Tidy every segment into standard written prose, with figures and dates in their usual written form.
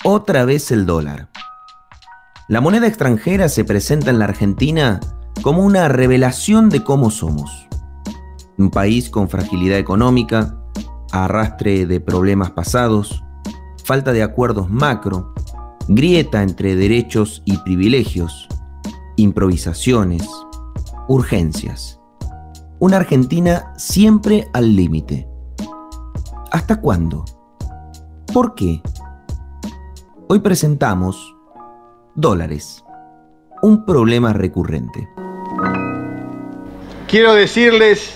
Otra vez el dólar. La moneda extranjera se presenta en la Argentina como una revelación de cómo somos. Un país con fragilidad económica, arrastre de problemas pasados, falta de acuerdos macro, grieta entre derechos y privilegios, improvisaciones, urgencias. Una Argentina siempre al límite. ¿Hasta cuándo? ¿Por qué? Hoy presentamos dólares, un problema recurrente. Quiero decirles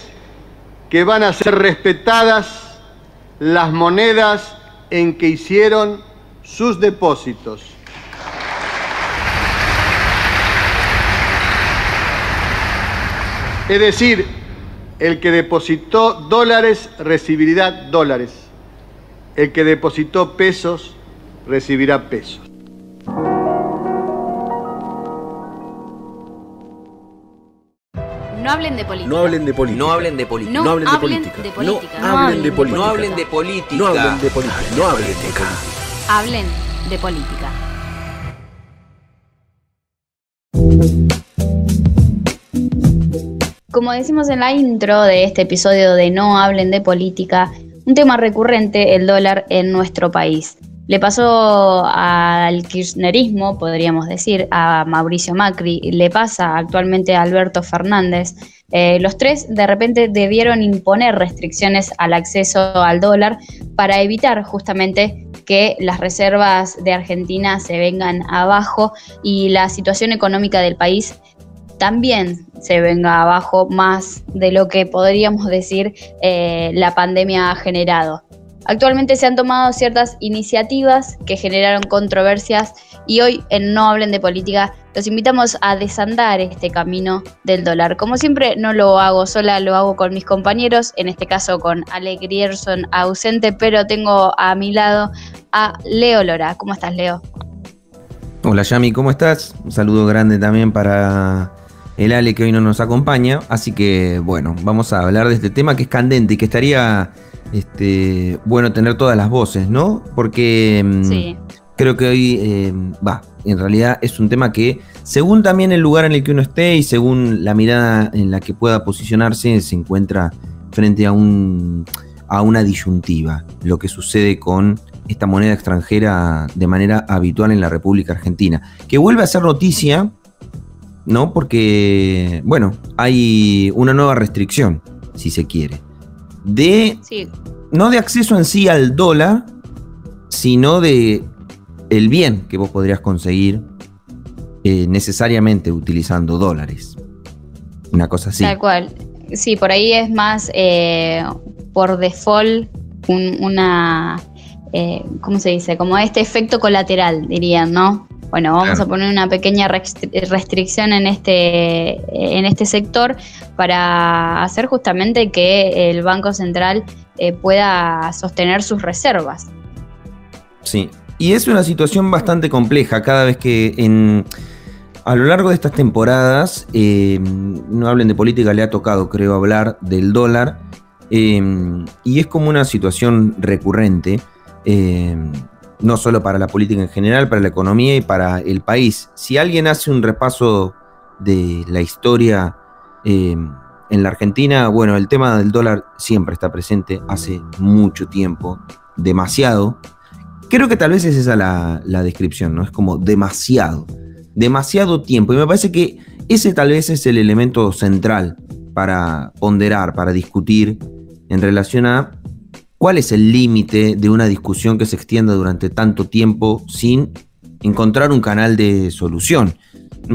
que van a ser respetadas las monedas en que hicieron sus depósitos. Es decir, el que depositó dólares recibirá dólares. El que depositó pesos recibirá pesos. No hablen de política. No hablen de política. No hablen de política. No hablen de hablen política. de política. No hablen de política. No hablen de política. No hablen de política. No hablen de política. Hablen de política. Como decimos en la intro de este episodio de No hablen de política, un tema recurrente, el dólar en nuestro país. Le pasó al kirchnerismo, podríamos decir, a Mauricio Macri, le pasa actualmente a Alberto Fernández. Los tres de repente debieron imponer restricciones al acceso al dólar para evitar justamente que las reservas de Argentina se vengan abajo y la situación económica del país también se venga abajo, más de lo que podríamos decir la pandemia ha generado. Actualmente se han tomado ciertas iniciativas que generaron controversias y hoy en No hablen de política los invitamos a desandar este camino del dólar. Como siempre no lo hago sola, lo hago con mis compañeros, en este caso con Ale Grierson ausente, pero tengo a mi lado a Leo Lora. ¿Cómo estás, Leo? Hola Yami, ¿cómo estás? Un saludo grande también para el Ale que hoy no nos acompaña. Así que bueno, vamos a hablar de este tema que es candente y que estaría bueno tener todas las voces, ¿no? Porque Sí. creo que hoy, en realidad es un tema que, según también el lugar en el que uno esté y según la mirada en la que pueda posicionarse, se encuentra frente a una disyuntiva, lo que sucede con esta moneda extranjera de manera habitual en la República Argentina, que vuelve a ser noticia, ¿no? Porque, bueno, hay una nueva restricción, si se quiere, Sí. no de acceso en sí al dólar, sino de el bien que vos podrías conseguir necesariamente utilizando dólares. Una cosa así. Tal cual. Sí, por ahí es más por default una, ¿cómo se dice? Como este efecto colateral, dirían, ¿no? Bueno, vamos a poner una pequeña restricción en este sector para hacer justamente que el Banco Central pueda sostener sus reservas. Sí, y es una situación bastante compleja cada vez que a lo largo de estas temporadas, No hablen de política, le ha tocado, creo, hablar del dólar, y es como una situación recurrente, no solo para la política en general, para la economía y para el país. Si alguien hace un repaso de la historia en la Argentina, bueno, el tema del dólar siempre está presente hace mucho tiempo, demasiado. Creo que tal vez es esa la descripción, ¿no? Es como demasiado tiempo. Y me parece que ese tal vez es el elemento central para ponderar, para discutir en relación a cuál es el límite de una discusión que se extienda durante tanto tiempo sin encontrar un canal de solución.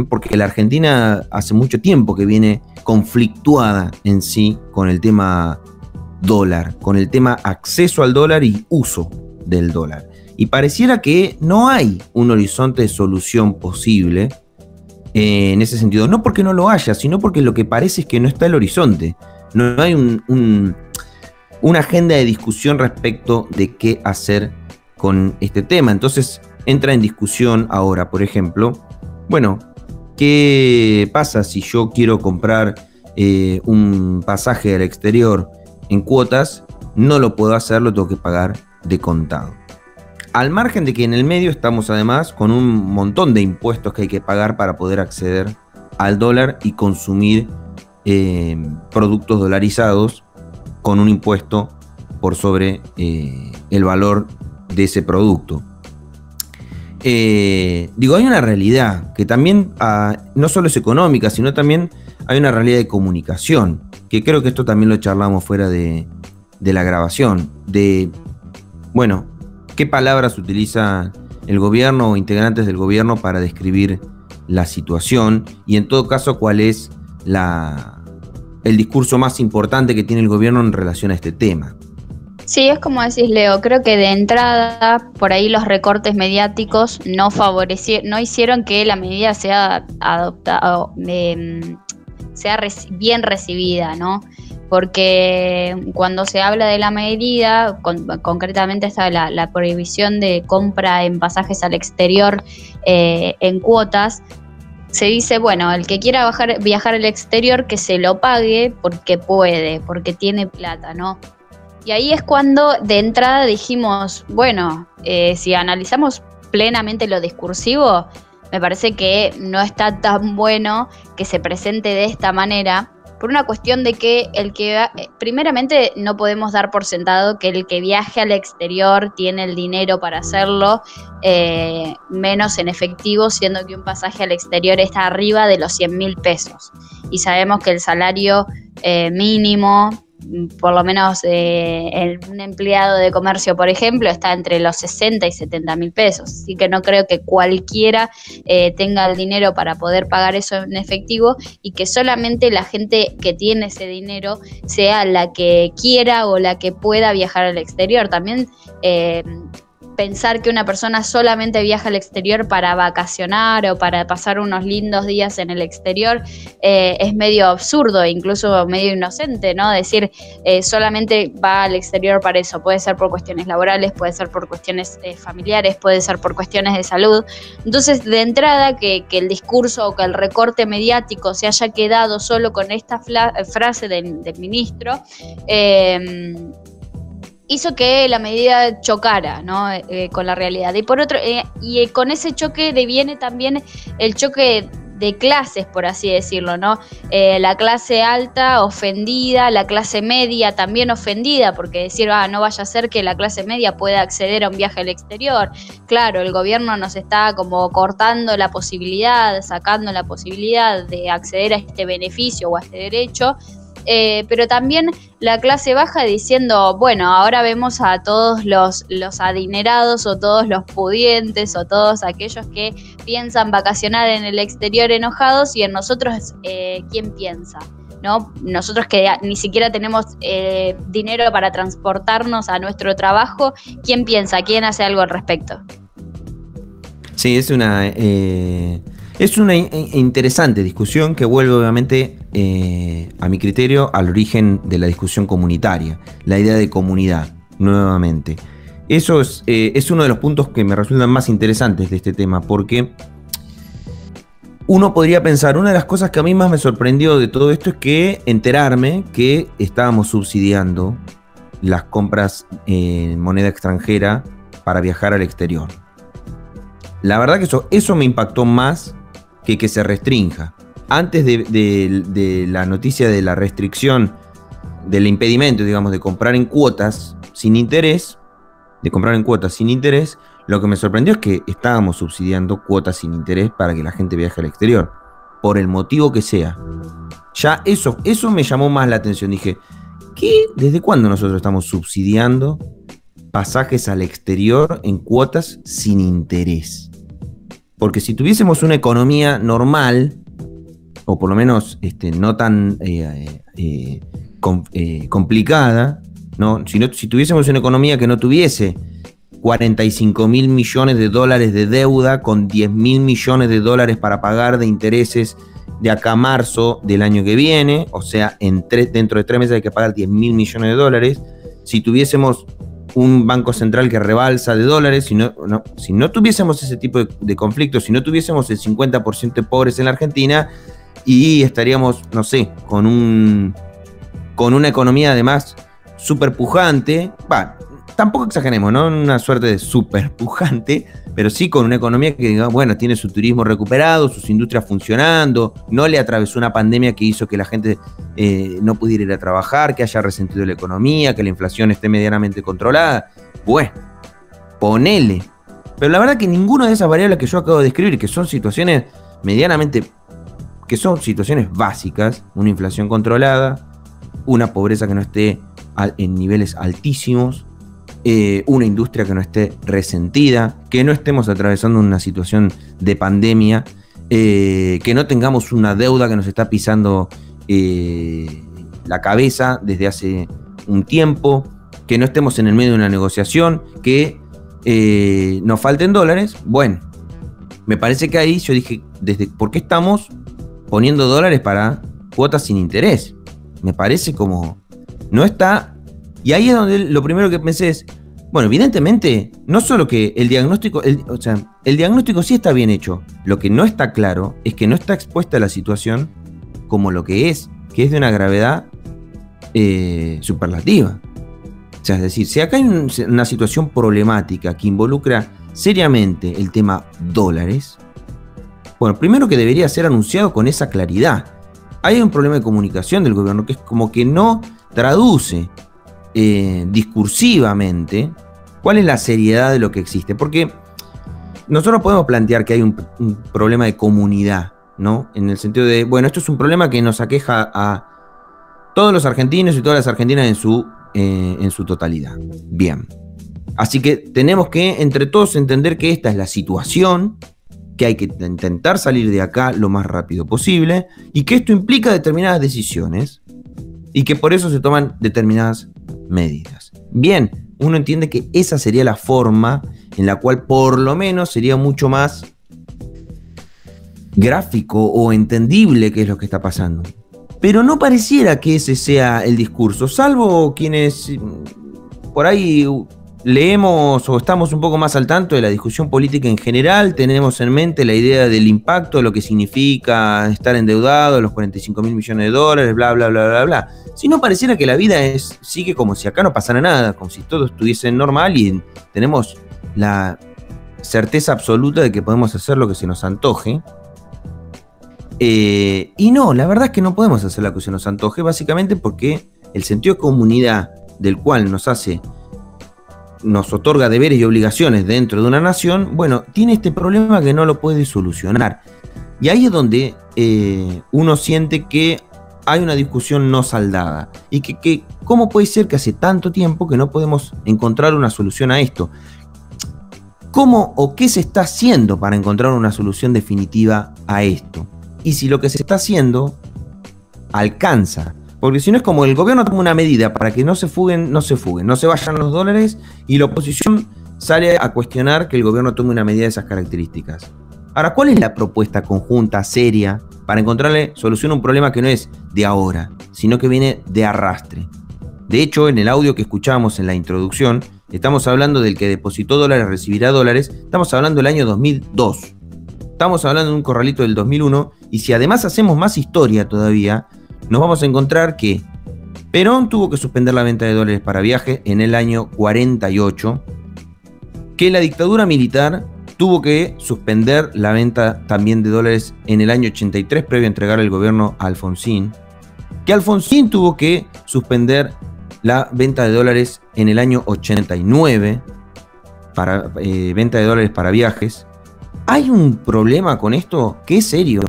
Porque la Argentina hace mucho tiempo que viene conflictuada en sí con el tema dólar, con el tema acceso al dólar y uso del dólar. Y pareciera que no hay un horizonte de solución posible en ese sentido. No porque no lo haya, sino porque lo que parece es que no está el horizonte. No hay una agenda de discusión respecto de qué hacer con este tema. Entonces entra en discusión ahora, por ejemplo, bueno, ¿qué pasa si yo quiero comprar un pasaje al exterior en cuotas? No lo puedo hacer, lo tengo que pagar de contado. Al margen de que en el medio estamos además con un montón de impuestos que hay que pagar para poder acceder al dólar y consumir productos dolarizados con un impuesto por sobre el valor de ese producto. Hay una realidad que también no solo es económica, sino también hay una realidad de comunicación, que creo que esto también lo charlamos fuera de la grabación, bueno, qué palabras utiliza el gobierno o integrantes del gobierno para describir la situación y en todo caso cuál es el discurso más importante que tiene el gobierno en relación a este tema. Sí, es como decís, Leo, creo que de entrada por ahí los recortes mediáticos no hicieron que la medida sea adoptada, sea bien recibida, ¿no? Porque cuando se habla de la medida, concretamente está la prohibición de compra en pasajes al exterior en cuotas, se dice, bueno, el que quiera viajar al exterior que se lo pague porque puede, porque tiene plata, ¿no? Y ahí es cuando de entrada dijimos, bueno, si analizamos plenamente lo discursivo, me parece que no está tan bueno que se presente de esta manera, por una cuestión de que primeramente no podemos dar por sentado que el que viaje al exterior tiene el dinero para hacerlo, menos en efectivo, siendo que un pasaje al exterior está arriba de los 100.000 pesos. Y sabemos que el salario mínimo, por lo menos un empleado de comercio, por ejemplo, está entre los 60 y 70.000 pesos. Así que no creo que cualquiera tenga el dinero para poder pagar eso en efectivo y que solamente la gente que tiene ese dinero sea la que quiera o la que pueda viajar al exterior. También pensar que una persona solamente viaja al exterior para vacacionar o para pasar unos lindos días en el exterior es medio absurdo, incluso medio inocente, ¿no? Decir solamente va al exterior para eso. Puede ser por cuestiones laborales, puede ser por cuestiones familiares, puede ser por cuestiones de salud. Entonces, de entrada, que el discurso o que el recorte mediático se haya quedado solo con esta frase del ministro, hizo que la medida chocara, ¿no? Con la realidad. Y por otro, y con ese choque deviene también el choque de clases, por así decirlo, ¿no? La clase alta ofendida, la clase media también ofendida, porque decir, no vaya a ser que la clase media pueda acceder a un viaje al exterior. Claro, el gobierno nos está como cortando la posibilidad, sacando la posibilidad de acceder a este beneficio o a este derecho. Pero también la clase baja diciendo, bueno, ahora vemos a todos los adinerados o todos los pudientes o todos aquellos que piensan vacacionar en el exterior enojados y en nosotros, ¿quién piensa? ¿No? Nosotros que ni siquiera tenemos dinero para transportarnos a nuestro trabajo, ¿quién piensa? ¿Quién hace algo al respecto? Sí, es una interesante discusión que vuelve obviamente a mi criterio al origen de la discusión comunitaria, la idea de comunidad, nuevamente. Eso es uno de los puntos que me resultan más interesantes de este tema, porque uno podría pensar, una de las cosas que a mí más me sorprendió de todo esto es que enterarme que estábamos subsidiando las compras en moneda extranjera para viajar al exterior. La verdad que eso me impactó más que se restrinja. Antes de la noticia de la restricción, del impedimento, digamos, de comprar en cuotas sin interés, lo que me sorprendió es que estábamos subsidiando cuotas sin interés para que la gente viaje al exterior, por el motivo que sea. Ya eso me llamó más la atención. Dije, ¿qué? ¿Desde cuándo nosotros estamos subsidiando pasajes al exterior en cuotas sin interés? Porque si tuviésemos una economía normal, o por lo menos no tan complicada, ¿no? Si tuviésemos una economía que no tuviese 45.000 millones de dólares de deuda con 10.000 millones de dólares para pagar de intereses de acá a marzo del año que viene, o sea, dentro de 3 meses hay que pagar 10.000 millones de dólares, si tuviésemos un banco central que rebalsa de dólares, si no tuviésemos ese tipo de conflictos, si no tuviésemos el 50% de pobres en la Argentina, y estaríamos, no sé, con una economía además súper pujante, tampoco exageremos, ¿no? Una suerte de súper pujante, pero sí con una economía que, bueno, tiene su turismo recuperado, sus industrias funcionando, no le atravesó una pandemia que hizo que la gente no pudiera ir a trabajar, que haya resentido la economía, que la inflación esté medianamente controlada. Bueno, ponele. Pero la verdad que ninguna de esas variables que yo acabo de describir, que son situaciones medianamente, que son situaciones básicas, una inflación controlada, una pobreza que no esté en niveles altísimos, una industria que no esté resentida, que no estemos atravesando una situación de pandemia, que no tengamos una deuda que nos está pisando la cabeza desde hace un tiempo, que no estemos en el medio de una negociación, que nos falten dólares. Bueno, me parece que ahí yo dije, ¿por qué estamos poniendo dólares para cuotas sin interés? Me parece como no está. Y ahí es donde lo primero que pensé es, bueno, evidentemente, no solo que el diagnóstico, el diagnóstico sí está bien hecho. Lo que no está claro es que no está expuesta la situación como lo que es de una gravedad superlativa. O sea, es decir, si acá hay una situación problemática que involucra seriamente el tema dólares, bueno, primero que debería ser anunciado con esa claridad. Hay un problema de comunicación del gobierno que es como que no traduce discursivamente cuál es la seriedad de lo que existe, porque nosotros podemos plantear que hay un problema de comunidad, ¿no? En el sentido de, bueno, esto es un problema que nos aqueja a todos los argentinos y todas las argentinas en su totalidad. Bien, así que tenemos que entre todos entender que esta es la situación, que hay que intentar salir de acá lo más rápido posible y que esto implica determinadas decisiones y que por eso se toman determinadas medidas. Bien, uno entiende que esa sería la forma en la cual por lo menos sería mucho más gráfico o entendible qué es lo que está pasando. Pero no pareciera que ese sea el discurso, salvo quienes por ahí leemos o estamos un poco más al tanto de la discusión política en general, tenemos en mente la idea del impacto, lo que significa estar endeudado, los 45.000 millones de dólares, bla, bla, bla, bla, bla. Si no, pareciera que la vida sigue como si acá no pasara nada, como si todo estuviese normal y tenemos la certeza absoluta de que podemos hacer lo que se nos antoje. Y no, la verdad es que no podemos hacer lo que se nos antoje, básicamente porque el sentido de comunidad del cual nos otorga deberes y obligaciones dentro de una nación, bueno, tiene este problema que no lo puede solucionar. Y ahí es donde uno siente que hay una discusión no saldada. Y que ¿cómo puede ser que hace tanto tiempo que no podemos encontrar una solución a esto? ¿Cómo o qué se está haciendo para encontrar una solución definitiva a esto? Y si lo que se está haciendo alcanza. Porque si no es como el gobierno toma una medida para que no se vayan los dólares y la oposición sale a cuestionar que el gobierno tome una medida de esas características. Ahora, ¿cuál es la propuesta conjunta, seria, para encontrarle solución a un problema que no es de ahora, sino que viene de arrastre? De hecho, en el audio que escuchábamos en la introducción, estamos hablando del que depositó dólares recibirá dólares, estamos hablando del año 2002. Estamos hablando de un corralito del 2001, y si además hacemos más historia todavía, nos vamos a encontrar que Perón tuvo que suspender la venta de dólares para viaje en el año 48, que la dictadura militar tuvo que suspender la venta también de dólares en el año 83 previo a entregar el gobierno a Alfonsín, que Alfonsín tuvo que suspender la venta de dólares en el año 89 para venta de dólares para viajes. Hay un problema con esto que es serio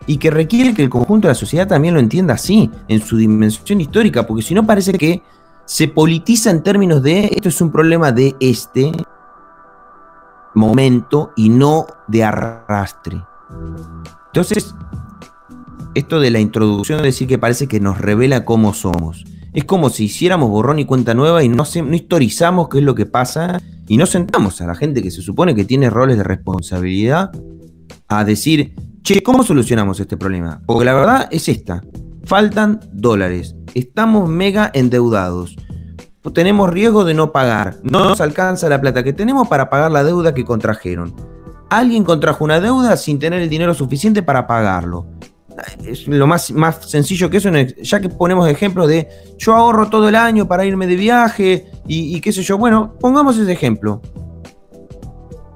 y que requiere que el conjunto de la sociedad también lo entienda así, en su dimensión histórica, porque si no parece que se politiza en términos de esto es un problema de este momento y no de arrastre. Entonces, esto de la introducción de decir que parece que nos revela cómo somos. Es como si hiciéramos borrón y cuenta nueva y no historizamos qué es lo que pasa y no sentamos a la gente que se supone que tiene roles de responsabilidad a decir, che, ¿cómo solucionamos este problema? Porque la verdad es esta, faltan dólares, estamos mega endeudados, tenemos riesgo de no pagar, no nos alcanza la plata que tenemos para pagar la deuda que contrajeron. Alguien contrajo una deuda sin tener el dinero suficiente para pagarlo. Es lo más sencillo que eso, ya que ponemos ejemplos de yo ahorro todo el año para irme de viaje y qué sé yo. Bueno, pongamos ese ejemplo.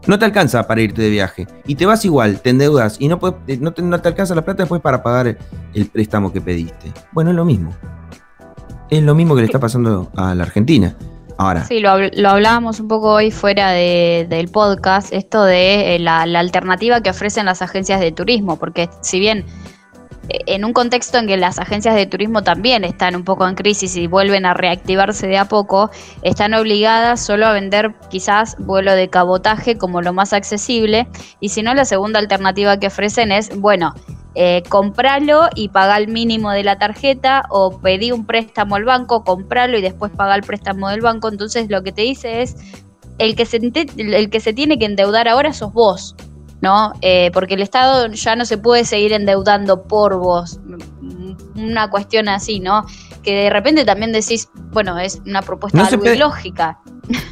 No te alcanza para irte de viaje y te vas igual, te endeudas y no te alcanza la plata después para pagar el préstamo que pediste. Bueno, es lo mismo. Es lo mismo que le está pasando a la Argentina. Ahora. Sí, lo hablábamos un poco hoy fuera del podcast, esto de la alternativa que ofrecen las agencias de turismo, porque si bien en un contexto en que las agencias de turismo también están un poco en crisis y vuelven a reactivarse de a poco, están obligadas solo a vender quizás vuelo de cabotaje como lo más accesible, y si no, la segunda alternativa que ofrecen es, bueno, compralo y pagá el mínimo de la tarjeta, o pedí un préstamo al banco, compralo y después pagá el préstamo del banco. Entonces lo que te dice es, el que se tiene que endeudar ahora sos vos, ¿no? Porque el Estado ya no se puede seguir endeudando por vos. Una cuestión así, ¿no? Que de repente también decís, bueno, es una propuesta algo ilógica.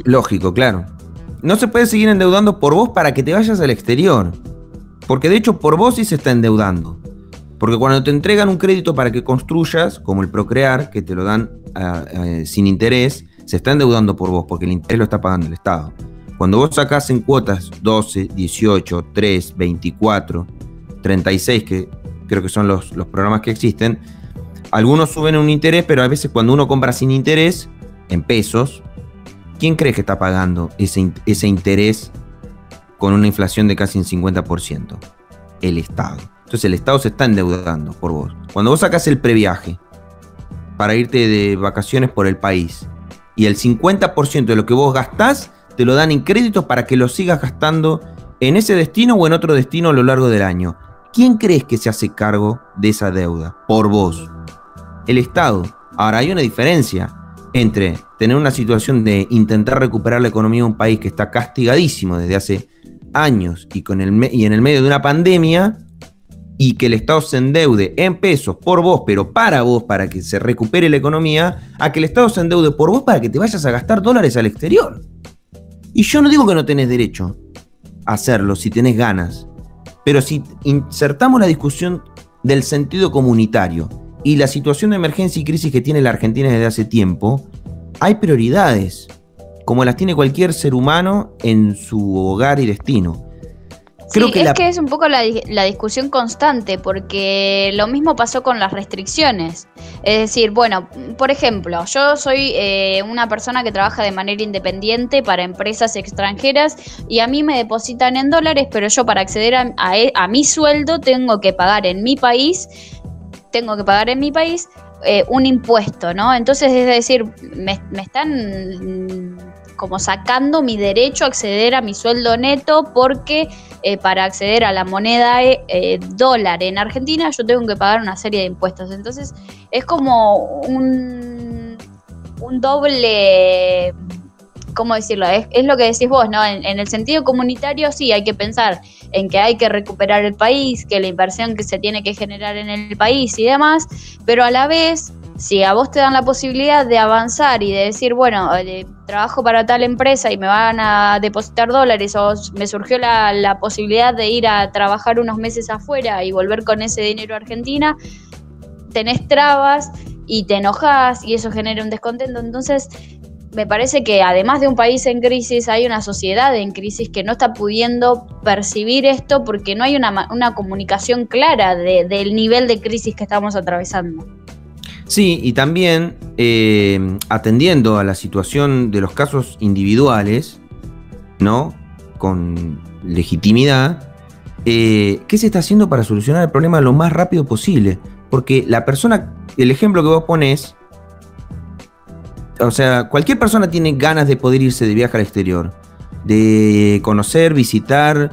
Lógico, claro. No se puede seguir endeudando por vos para que te vayas al exterior. Porque de hecho por vos sí se está endeudando. Porque cuando te entregan un crédito para que construyas, como el Procrear, que te lo dan sin interés, se está endeudando por vos, porque el interés lo está pagando el Estado. Cuando vos sacás en cuotas 12, 18, 3, 24, 36, que creo que son los programas que existen, algunos suben un interés, pero a veces cuando uno compra sin interés, en pesos, ¿quién cree que está pagando ese interés con una inflación de casi un 50%? El Estado. Entonces el Estado se está endeudando por vos. Cuando vos sacás el previaje para irte de vacaciones por el país y el 50% de lo que vos gastás te lo dan en créditos para que lo sigas gastando en ese destino o en otro destino a lo largo del año. ¿Quién crees que se hace cargo de esa deuda? Por vos. El Estado. Ahora, hay una diferencia entre tener una situación de intentar recuperar la economía de un país que está castigadísimo desde hace años y en el medio de una pandemia, y que el Estado se endeude en pesos por vos, pero para vos, para que se recupere la economía, a que el Estado se endeude por vos para que te vayas a gastar dólares al exterior. Y yo no digo que no tenés derecho a hacerlo si tenés ganas, pero si insertamos la discusión del sentido comunitario y la situación de emergencia y crisis que tiene la Argentina desde hace tiempo, hay prioridades, como las tiene cualquier ser humano en su hogar y destino. Creo que que es un poco la discusión constante, porque lo mismo pasó con las restricciones. Es decir, bueno, por ejemplo, yo soy una persona que trabaja de manera independiente para empresas extranjeras y a mí me depositan en dólares, pero yo para acceder a mi sueldo tengo que pagar en mi país, un impuesto, ¿no? Entonces, es decir, me están como sacando mi derecho a acceder a mi sueldo neto, porque para acceder a la moneda dólar en Argentina yo tengo que pagar una serie de impuestos. Entonces es como un doble, ¿cómo decirlo? Es lo que decís vos, ¿no? En el sentido comunitario sí hay que pensar en que hay que recuperar el país, que la inversión que se tiene que generar en el país y demás, pero a la vez, si a vos te dan la posibilidad de avanzar y de decir, bueno, trabajo para tal empresa y me van a depositar dólares, o me surgió la posibilidad de ir a trabajar unos meses afuera y volver con ese dinero a Argentina, tenés trabas y te enojás y eso genera un descontento. Entonces, me parece que además de un país en crisis, hay una sociedad en crisis que no está pudiendo percibir esto porque no hay una comunicación clara del nivel de crisis que estamos atravesando. Sí, y también atendiendo a la situación de los casos individuales, ¿no? Con legitimidad, ¿qué se está haciendo para solucionar el problema lo más rápido posible? Porque el ejemplo que vos ponés, o sea, cualquier persona tiene ganas de poder irse de viaje al exterior, de conocer, visitar,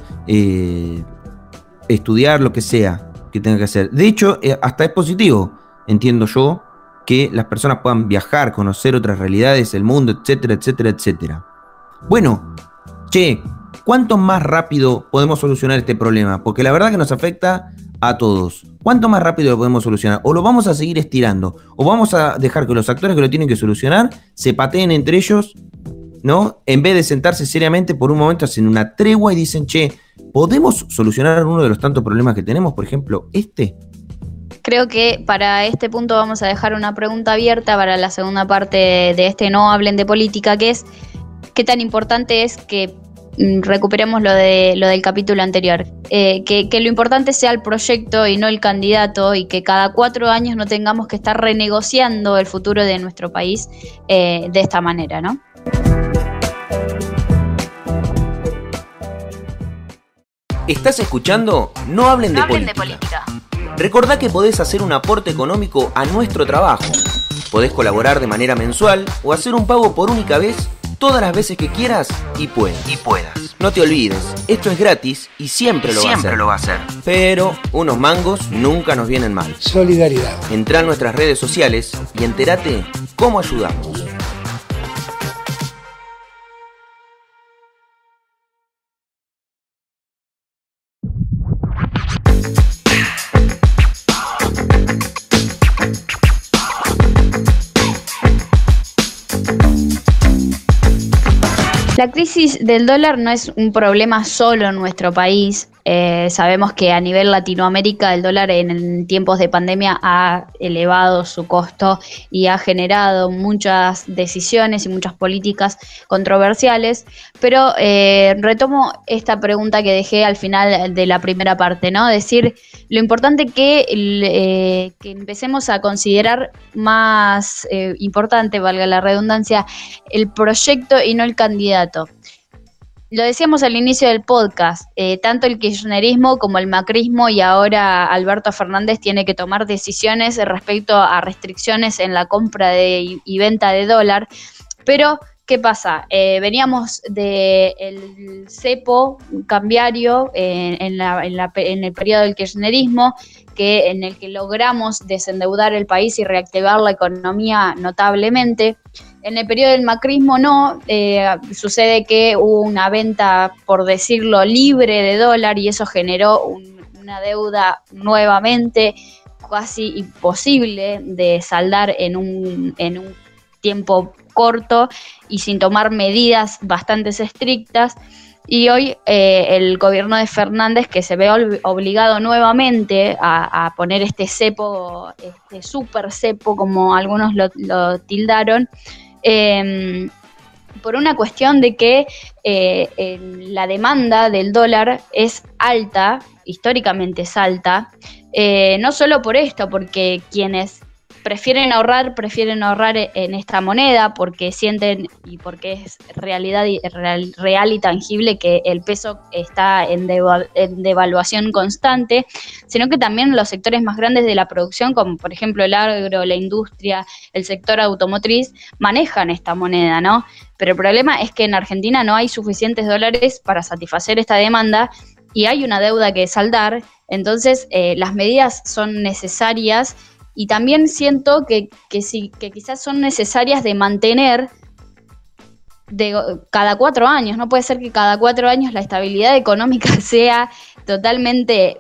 estudiar, lo que sea que tenga que hacer. De hecho, hasta es positivo, entiendo yo, que las personas puedan viajar, conocer otras realidades, el mundo, etcétera, etcétera, etcétera. Bueno, ¿cuánto más rápido podemos solucionar este problema? Porque la verdad que nos afecta a todos. ¿Cuánto más rápido lo podemos solucionar? ¿O lo vamos a seguir estirando? ¿O vamos a dejar que los actores que lo tienen que solucionar se pateen entre ellos, ¿no? En vez de sentarse seriamente por un momento, hacen una tregua y dicen, ¿podemos solucionar uno de los tantos problemas que tenemos? Por ejemplo, Creo que para este punto vamos a dejar una pregunta abierta para la segunda parte de este No Hablen de Política, que es qué tan importante es que recuperemos lo del capítulo anterior, que lo importante sea el proyecto y no el candidato, y que cada 4 años no tengamos que estar renegociando el futuro de nuestro país de esta manera, ¿no? ¿Estás escuchando? No hablen de política. Recordá que podés hacer un aporte económico a nuestro trabajo. Podés colaborar de manera mensual o hacer un pago por única vez todas las veces que quieras y puedas. No te olvides, esto es gratis y siempre lo va a hacer. Pero unos mangos nunca nos vienen mal. Solidaridad. Entrá en nuestras redes sociales y entérate cómo ayudamos. La crisis del dólar no es un problema solo en nuestro país. Sabemos que a nivel Latinoamérica el dólar en tiempos de pandemia ha elevado su costo y ha generado muchas decisiones y muchas políticas controversiales. Pero retomo esta pregunta que dejé al final de la primera parte, ¿no? Decir, lo importante que empecemos a considerar más importante, valga la redundancia, el proyecto y no el candidato. Lo decíamos al inicio del podcast, tanto el kirchnerismo como el macrismo y ahora Alberto Fernández tiene que tomar decisiones respecto a restricciones en la compra y venta de dólar, pero ¿qué pasa? Veníamos del cepo cambiario en el periodo del kirchnerismo, en el que logramos desendeudar el país y reactivar la economía notablemente. En el periodo del macrismo no, sucede que hubo una venta, por decirlo, libre de dólar y eso generó una deuda nuevamente casi imposible de saldar en un tiempo corto y sin tomar medidas bastante estrictas. Y hoy el gobierno de Fernández, que se ve obligado nuevamente a poner este cepo, este super cepo, como algunos lo tildaron, por una cuestión de que la demanda del dólar es alta, históricamente es alta, no solo por esto, porque quienes prefieren ahorrar en esta moneda porque sienten y porque es real y tangible que el peso está en devaluación constante, sino que también los sectores más grandes de la producción, como por ejemplo el agro, la industria, el sector automotriz, manejan esta moneda, ¿no? Pero el problema es que en Argentina no hay suficientes dólares para satisfacer esta demanda y hay una deuda que saldar, entonces las medidas son necesarias. Y también siento que quizás son necesarias de mantener cada 4 años. No puede ser que cada 4 años la estabilidad económica sea totalmente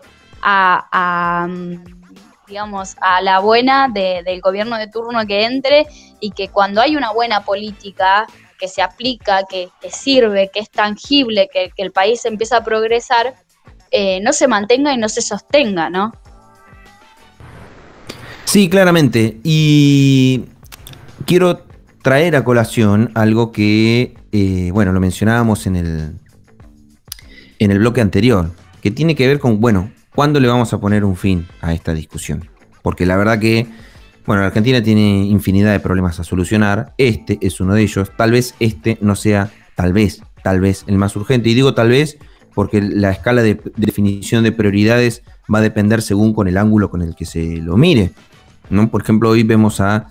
digamos, a la buena del gobierno de turno que entre, y que cuando hay una buena política que se aplica, que sirve, que es tangible, que el país empieza a progresar, no se mantenga y no se sostenga, ¿no? Sí, claramente. Y quiero traer a colación algo que, lo mencionábamos en el bloque anterior, que tiene que ver con, ¿cuándo le vamos a poner un fin a esta discusión? Porque la verdad que, la Argentina tiene infinidad de problemas a solucionar. Este es uno de ellos. Tal vez este no sea, tal vez el más urgente. Y digo tal vez porque la escala de definición de prioridades va a depender según con el ángulo con el que se lo mire, ¿no? Por ejemplo, hoy vemos a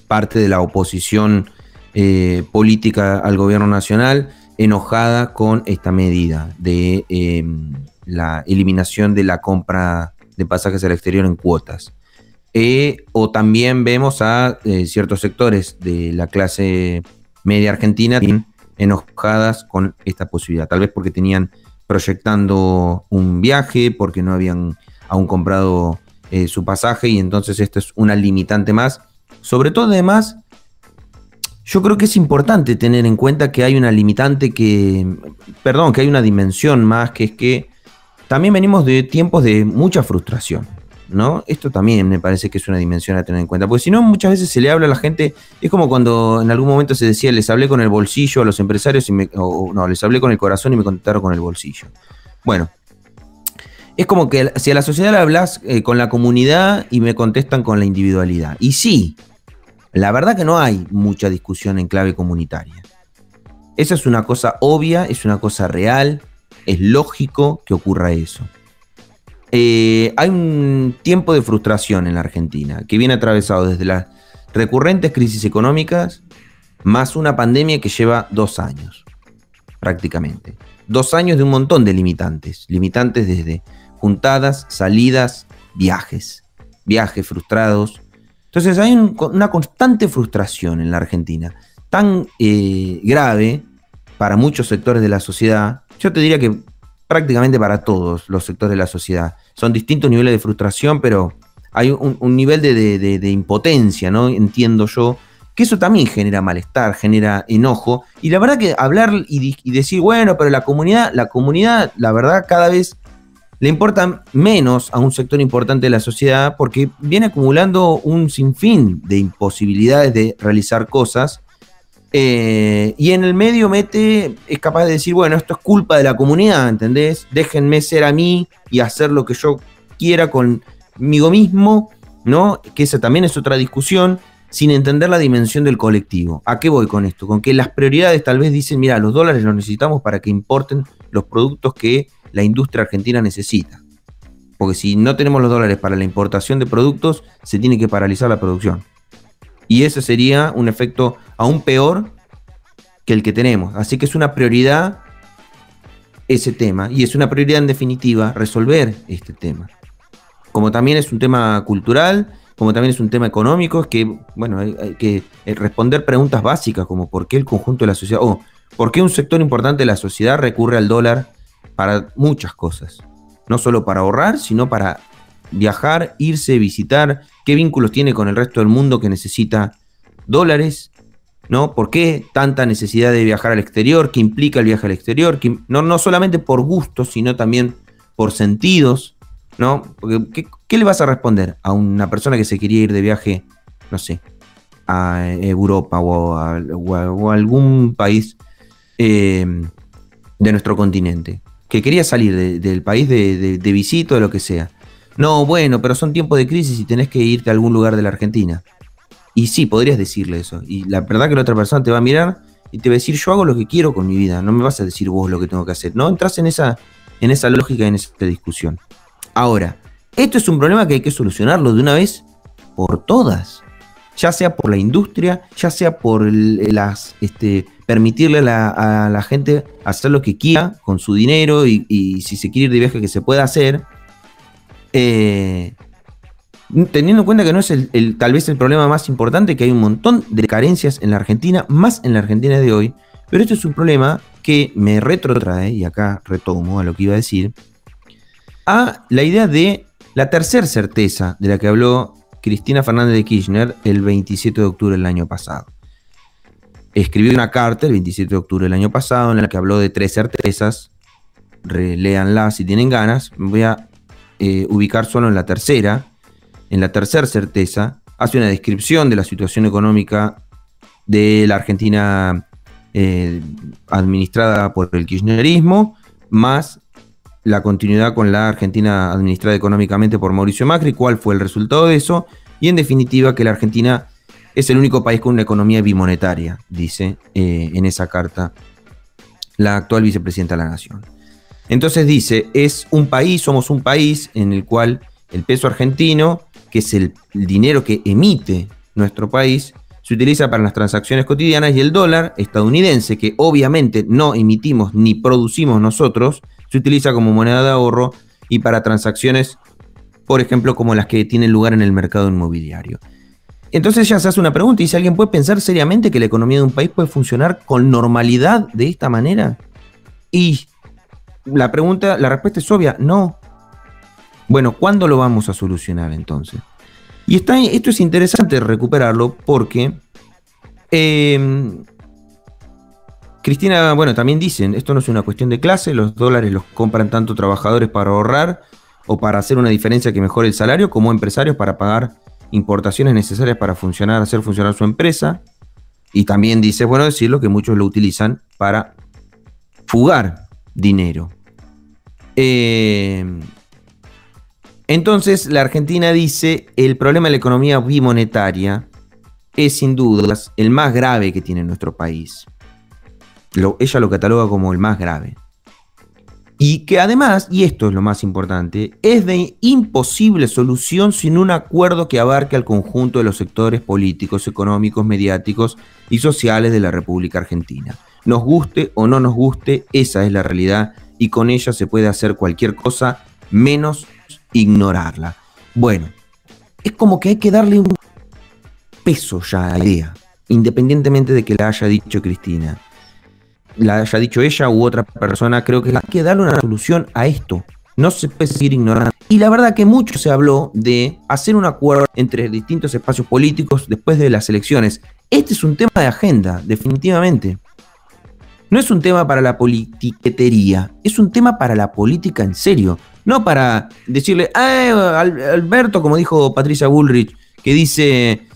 parte de la oposición política al gobierno nacional enojada con esta medida de la eliminación de la compra de pasajes al exterior en cuotas. O también vemos a ciertos sectores de la clase media argentina enojadas con esta posibilidad, tal vez porque tenían proyectando un viaje, porque no habían aún comprado su pasaje, y entonces esto es una limitante más. Sobre todo, además, yo creo que es importante tener en cuenta que hay una limitante que hay una dimensión más, que es que también venimos de tiempos de mucha frustración. ¿no? Esto también me parece que es una dimensión a tener en cuenta, porque si no, muchas veces se le habla a la gente, es como cuando en algún momento se decía, les hablé con el bolsillo a los empresarios, no, les hablé con el corazón y me contestaron con el bolsillo. Bueno, es como que si a la sociedad le hablas con la comunidad y me contestan con la individualidad. Y sí, la verdad que no hay mucha discusión en clave comunitaria. Esa es una cosa obvia, es una cosa real, es lógico que ocurra eso. Hay un tiempo de frustración en la Argentina que viene atravesado desde las recurrentes crisis económicas más una pandemia que lleva 2 años, prácticamente. 2 años de un montón de limitantes desde juntadas, salidas, viajes frustrados. Entonces hay una constante frustración en la Argentina, tan grave para muchos sectores de la sociedad. Yo te diría que prácticamente para todos los sectores de la sociedad. Son distintos niveles de frustración, pero hay un nivel de impotencia, ¿no? Entiendo yo, que eso también genera malestar, genera enojo. Y la verdad que hablar y decir, bueno, pero la comunidad, la verdad, cada vez le importa menos a un sector importante de la sociedad porque viene acumulando un sinfín de imposibilidades de realizar cosas. Y en el medio es capaz de decir, bueno, esto es culpa de la comunidad, ¿entendés? Déjenme ser a mí y hacer lo que yo quiera conmigo mismo, ¿no? Que esa también es otra discusión, sin entender la dimensión del colectivo. ¿A qué voy con esto? Con que las prioridades tal vez dicen, mira, los dólares los necesitamos para que importen los productos que la industria argentina necesita. Porque si no tenemos los dólares para la importación de productos, se tiene que paralizar la producción. Y ese sería un efecto aún peor que el que tenemos. Así que es una prioridad ese tema. Y es una prioridad en definitiva resolver este tema. Como también es un tema cultural, como también es un tema económico, es que, bueno, hay que responder preguntas básicas como por qué el conjunto de la sociedad, o por qué un sector importante de la sociedad recurre al dólar para muchas cosas. No solo para ahorrar, sino para viajar, irse, visitar, qué vínculos tiene con el resto del mundo que necesita dólares, ¿no? ¿Por qué tanta necesidad de viajar al exterior? ¿Qué implica el viaje al exterior? No solamente por gusto, sino también por sentidos, ¿no? Porque, ¿qué le vas a responder a una persona que se quería ir de viaje, no sé, a Europa o a algún país de nuestro continente? Que quería salir del país de visita o de lo que sea. No, bueno, pero son tiempos de crisis y tenés que irte a algún lugar de la Argentina. Y sí, podrías decirle eso. Y la verdad que la otra persona te va a mirar y te va a decir, yo hago lo que quiero con mi vida. No me vas a decir vos lo que tengo que hacer. No entras en esa lógica, en esa discusión. Ahora, esto es un problema que hay que solucionarlo de una vez por todas. Ya sea por la industria, ya sea por permitirle a la gente hacer lo que quiera con su dinero y si se quiere ir de viaje que se pueda hacer. Teniendo en cuenta que no es tal vez el problema más importante, que hay un montón de carencias en la Argentina, más en la Argentina de hoy, pero esto es un problema que me retrotrae, y acá retomo a lo que iba a decir, a la idea de la tercera certeza de la que habló Cristina Fernández de Kirchner el 27 de octubre del año pasado. Escribió una carta el 27 de octubre del año pasado en la que habló de 3 certezas, léanla si tienen ganas. Me voy a ubicar solo en la tercera. En la tercera certeza hace una descripción de la situación económica de la Argentina administrada por el kirchnerismo, más la continuidad con la Argentina administrada económicamente por Mauricio Macri, cuál fue el resultado de eso, y en definitiva que la Argentina es el único país con una economía bimonetaria, dice en esa carta la actual vicepresidenta de la Nación. Entonces dice, somos un país en el cual el peso argentino, que es el dinero que emite nuestro país, se utiliza para las transacciones cotidianas, y el dólar estadounidense, que obviamente no emitimos ni producimos nosotros, se utiliza como moneda de ahorro y para transacciones, por ejemplo, como las que tienen lugar en el mercado inmobiliario. Entonces ya se hace una pregunta, y si alguien puede pensar seriamente que la economía de un país puede funcionar con normalidad de esta manera. Y la respuesta es obvia, no. Bueno, ¿cuándo lo vamos a solucionar entonces? Y esto es interesante recuperarlo porque Cristina, bueno, también dicen, esto no es una cuestión de clase, los dólares los compran tanto trabajadores para ahorrar o para hacer una diferencia que mejore el salario, como empresarios para pagar importaciones necesarias para hacer funcionar su empresa. Y también dice, bueno decirlo, que muchos lo utilizan para fugar dinero. Entonces la Argentina dice, el problema de la economía bimonetaria es sin dudas el más grave que tiene nuestro país. Ella lo cataloga como el más grave. Y que además, y esto es lo más importante, es de imposible solución sin un acuerdo que abarque al conjunto de los sectores políticos, económicos, mediáticos y sociales de la República Argentina. Nos guste o no nos guste, esa es la realidad y con ella se puede hacer cualquier cosa menos ignorarla. Bueno, es como que hay que darle un peso ya a la idea, independientemente de que la haya dicho Cristina, la haya dicho ella u otra persona. Creo que hay que darle una solución a esto. No se puede seguir ignorando. Y la verdad que mucho se habló de hacer un acuerdo entre distintos espacios políticos después de las elecciones. Este es un tema de agenda, definitivamente. No es un tema para la politiquetería, es un tema para la política en serio. No para decirle, Alberto, como dijo Patricia Bullrich, que dice,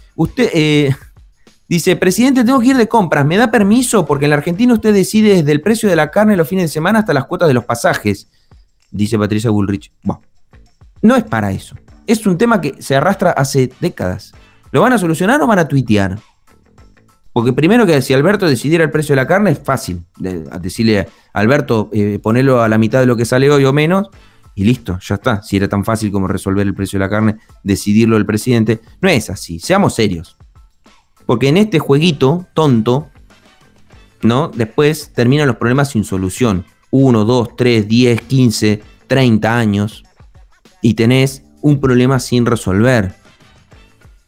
dice, presidente, tengo que ir de compras, ¿me da permiso? Porque en la Argentina usted decide desde el precio de la carne los fines de semana hasta las cuotas de los pasajes, dice Patricia Bullrich. Bueno, no es para eso. Es un tema que se arrastra hace décadas. ¿Lo van a solucionar o van a tuitear? Porque primero que si Alberto decidiera el precio de la carne es fácil. Decirle a Alberto, ponerlo a la mitad de lo que sale hoy o menos, y listo, ya está. Si era tan fácil como resolver el precio de la carne, decidirlo el presidente. No es así, seamos serios. Porque en este jueguito tonto, ¿no? Después terminan los problemas sin solución. 1, 2, 3, 10, 15, 30 años. Y tenés un problema sin resolver.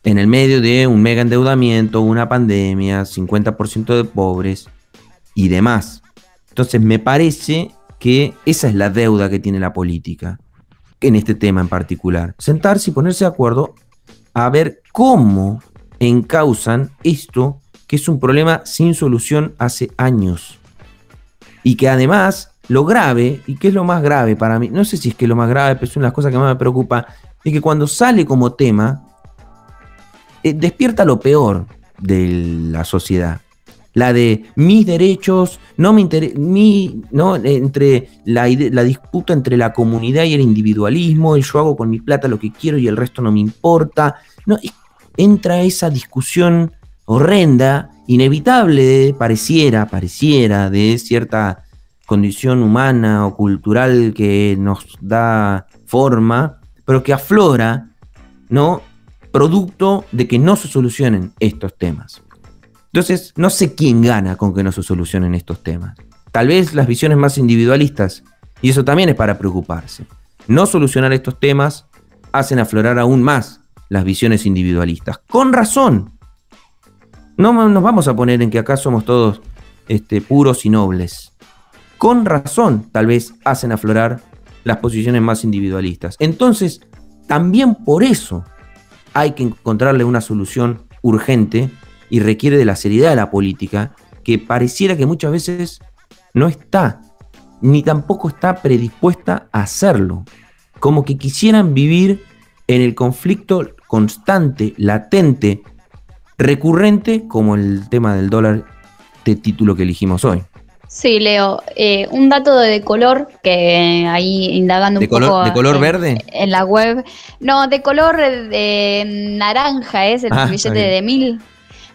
En el medio de un mega endeudamiento, una pandemia, 50% de pobres y demás. Entonces me parece que esa es la deuda que tiene la política en este tema en particular. Sentarse y ponerse de acuerdo a ver cómo encausan esto, que es un problema sin solución hace años. Y que además, lo grave, y que es lo más grave para mí, no sé si es que es lo más grave, pero es una de las cosas que más me preocupa, es que cuando sale como tema, despierta lo peor de la sociedad. La de mis derechos, no me no, entre la disputa entre la comunidad y el individualismo, y yo hago con mi plata lo que quiero y el resto no me importa. No, entra esa discusión horrenda, inevitable, pareciera de cierta condición humana o cultural que nos da forma, pero que aflora, ¿no? Producto de que no se solucionen estos temas. Entonces, no sé quién gana con que no se solucionen estos temas. Tal vez las visiones más individualistas, y eso también es para preocuparse. No solucionar estos temas hacen aflorar aún más las visiones individualistas. Con razón. No nos vamos a poner en que acá somos todos puros y nobles. Con razón, tal vez hacen aflorar las posiciones más individualistas. Entonces, también por eso hay que encontrarle una solución urgente y requiere de la seriedad de la política, que pareciera que muchas veces no está, ni tampoco está predispuesta a hacerlo. Como que quisieran vivir en el conflicto constante, latente, recurrente, como el tema del dólar, de título que elegimos hoy. Sí, Leo, un dato de color que ahí indagando un poco ¿De color verde? En la web. No, de color de naranja es el billete de 1000.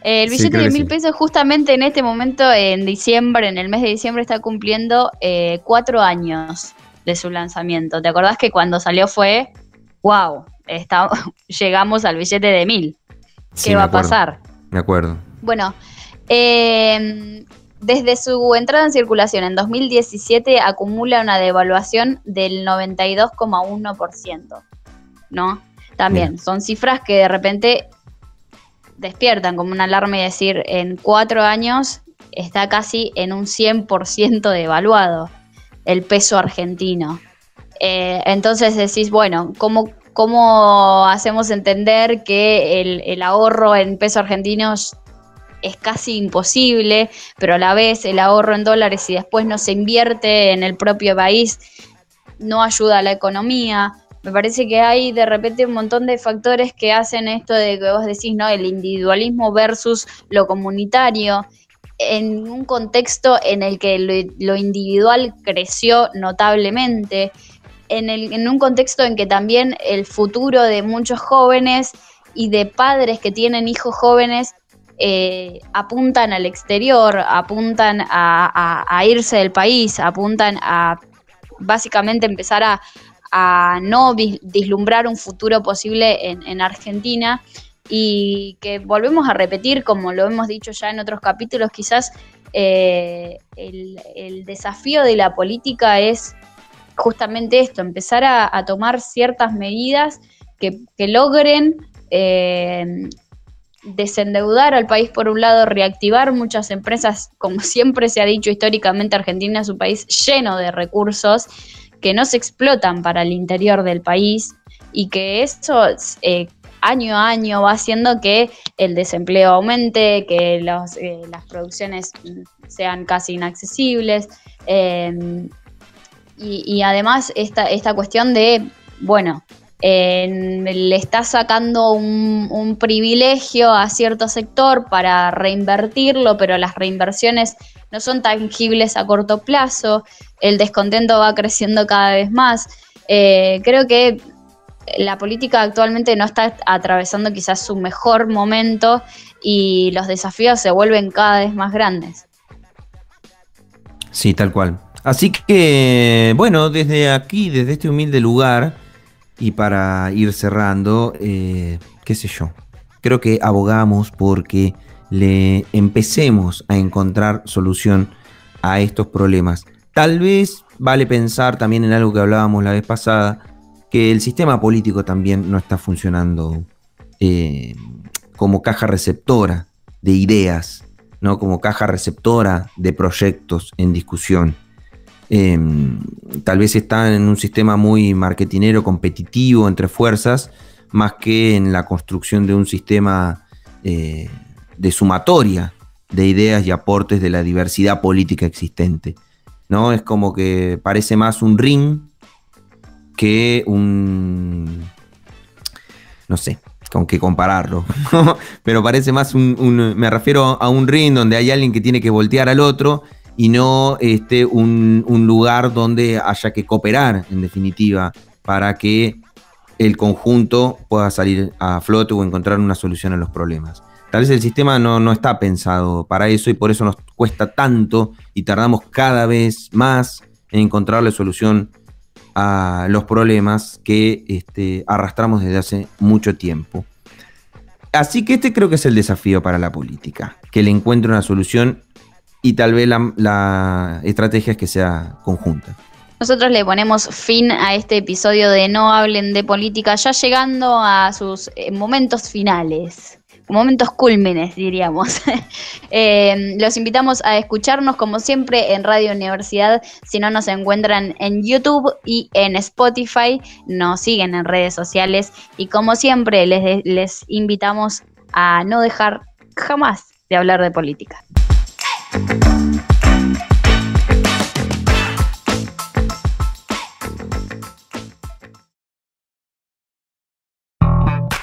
El billete de 1000 pesos justamente en este momento, en diciembre, en el mes de diciembre, está cumpliendo 4 años de su lanzamiento. ¿Te acordás que cuando salió fue, wow, llegamos al billete de 1000? Sí, ¿Qué va a pasar? Me acuerdo. Bueno, desde su entrada en circulación en 2017 acumula una devaluación del 92,1%, ¿no? También bien. Son cifras que de repente despiertan como una alarma y decir, en 4 años está casi en un 100% devaluado el peso argentino. Entonces decís, bueno, ¿cómo hacemos entender que el ahorro en peso argentino es casi imposible, pero a la vez el ahorro en dólares, si después no se invierte en el propio país, no ayuda a la economía? Me parece que hay de repente un montón de factores que hacen esto de que vos decís, ¿no? El individualismo versus lo comunitario, en un contexto en el que lo individual creció notablemente, en un contexto en que también el futuro de muchos jóvenes y de padres que tienen hijos jóvenes apuntan al exterior, apuntan a irse del país, apuntan a básicamente empezar a no vislumbrar un futuro posible en Argentina, y que volvemos a repetir, como lo hemos dicho ya en otros capítulos, quizás el desafío de la política es justamente esto, empezar a tomar ciertas medidas que logren desendeudar al país por un lado, reactivar muchas empresas. Como siempre se ha dicho históricamente, Argentina es un país lleno de recursos que no se explotan para el interior del país, y que eso año a año va haciendo que el desempleo aumente, que las producciones sean casi inaccesibles, y además esta cuestión de, bueno, le está sacando un privilegio a cierto sector para reinvertirlo, pero las reinversiones no son tangibles a corto plazo, el descontento va creciendo cada vez más. Creo que la política actualmente no está atravesando quizás su mejor momento, y los desafíos se vuelven cada vez más grandes. Sí, tal cual. Así que, bueno, desde aquí, desde este humilde lugar, y para ir cerrando, qué sé yo, creo que abogamos porque le empecemos a encontrar solución a estos problemas. Tal vez vale pensar también en algo que hablábamos la vez pasada, que el sistema político también no está funcionando como caja receptora de ideas, ¿no? Como caja receptora de proyectos en discusión. Tal vez está en un sistema muy marketinero, competitivo entre fuerzas, más que en la construcción de un sistema de sumatoria de ideas y aportes de la diversidad política existente, ¿no? Es como que parece más un ring que no sé con qué compararlo, pero parece más me refiero a un ring donde hay alguien que tiene que voltear al otro, y no un lugar donde haya que cooperar, en definitiva, para que el conjunto pueda salir a flote o encontrar una solución a los problemas. Tal vez el sistema no está pensado para eso, y por eso nos cuesta tanto y tardamos cada vez más en encontrarle solución a los problemas que arrastramos desde hace mucho tiempo. Así que creo que es el desafío para la política, que le encuentre una solución, y tal vez la estrategia es que sea conjunta. Nosotros le ponemos fin a este episodio de No Hablen de Política, ya llegando a sus momentos finales, momentos cúlmines, diríamos. Los invitamos a escucharnos como siempre en Radio Universidad. Si no, nos encuentran en YouTube y en Spotify, nos siguen en redes sociales, y como siempre les invitamos a no dejar jamás de hablar de política.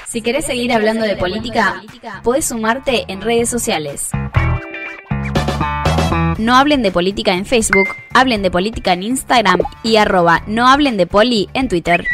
Si querés seguir hablando de política, podés sumarte en redes sociales. No Hablen de Política en Facebook, Hablen de Política en Instagram y @nohablenDepoli en Twitter.